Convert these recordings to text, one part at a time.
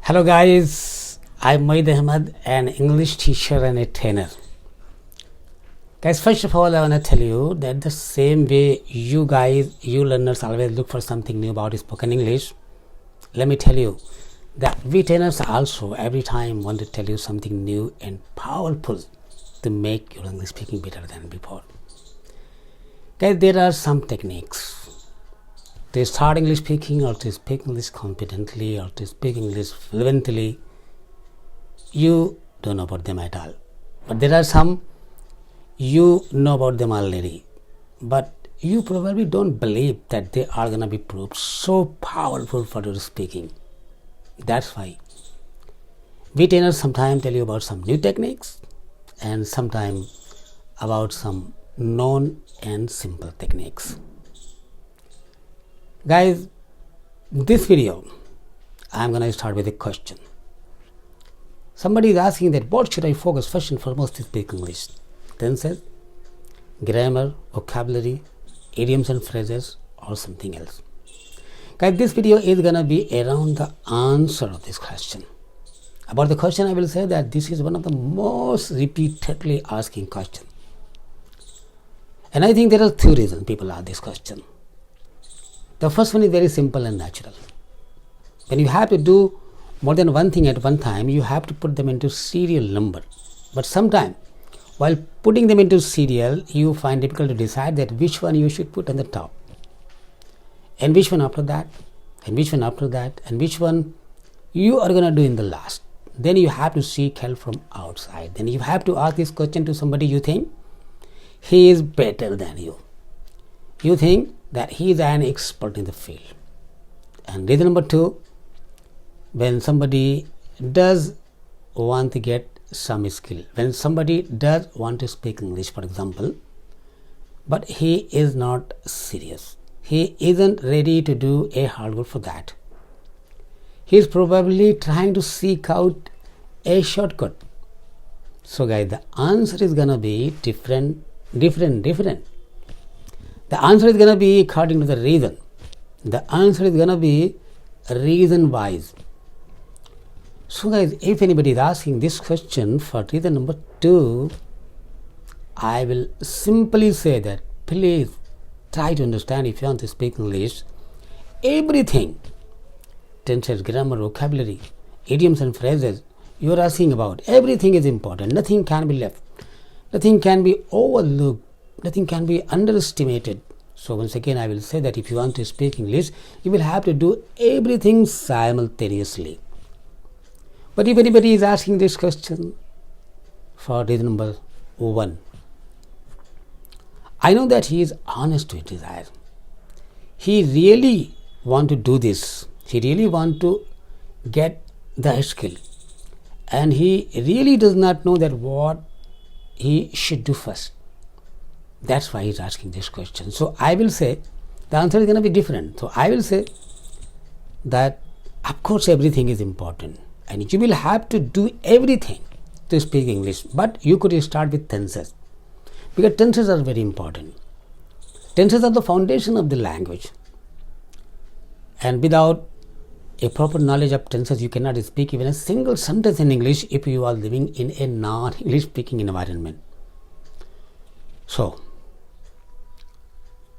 Hello guys, I'm Moid Ahmad, an English teacher and a trainer. Guys, first of all, I want to tell you that the same way you learners always look for something new about spoken English, let me tell you that we trainers also every time want to tell you something new and powerful to make your English speaking better than before. Guys, there are some techniques to start English speaking or to speak English confidently or to speak English fluently. You don't know about them at all. But there are some you know about them already. But you probably don't believe that they are going to be proved so powerful for your speaking. That's why we trainers sometimes tell you about some new techniques and sometimes about some known and simple techniques. Guys, this video I'm going to start with a question. Somebody is asking that what should I focus first and foremost to speak English? Tenses, grammar, vocabulary, idioms and phrases, or something else? Guys, this video is going to be around the answer of this question. About the question, I will say that this is one of the most repeatedly asking questions. And I think there are two reasons people ask this question. The first one is very simple and natural. When you have to do more than one thing at one time, you have to put them into serial number. But sometimes, while putting them into serial, you find difficult to decide that which one you should put on the top, and which one after that, and which one after that, and which one you are going to do in the last. Then you have to seek help from outside. Then you have to ask this question to somebody you think he is better than you. You think that he is an expert in the field. And reason number two, when somebody does want to get some skill, when somebody does want to speak English, for example, but he is not serious, he isn't ready to do a hard work for that, he is probably trying to seek out a shortcut. So guys, the answer is gonna be different. The answer is going to be according to the reason. The answer is going to be reason wise. So guys, if anybody is asking this question for reason number two, I will simply say that please try to understand, if you want to speak English, everything, tenses, grammar, vocabulary, idioms and phrases you are asking about, everything is important. Nothing can be left. Nothing can be overlooked. Nothing can be underestimated. So once again, I will say that if you want to speak English, you will have to do everything simultaneously. But if anybody is asking this question for reason number one, I know that he is honest to his desire. He really want to do this. He really want to get the skill. And he really does not know that what he should do first. That's why he's asking this question. So I will say the answer is going to be different. So I will say that of course everything is important and you will have to do everything to speak English, but you could start with tenses, because tenses are very important. Tenses are the foundation of the language, and without a proper knowledge of tenses you cannot speak even a single sentence in English if you are living in a non-English speaking environment. So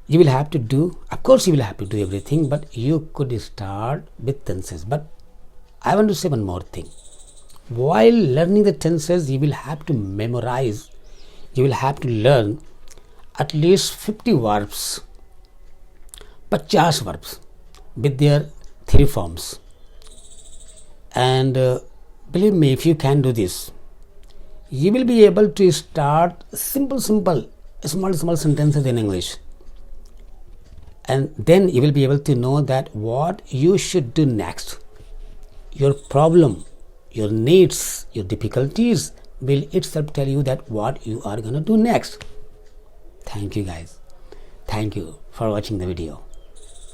you will have to do, of course you will have to do everything, but you could start with tenses. But I want to say one more thing. While learning the tenses, you will have to memorize, you will have to learn at least 50 verbs, 50 verbs with their three forms. And believe me, if you can do this, you will be able to start simple, small sentences in English. And then you will be able to know that what you should do next. Your problem, your needs, your difficulties will itself tell you that what you are going to do next. Thank you guys. Thank you for watching the video.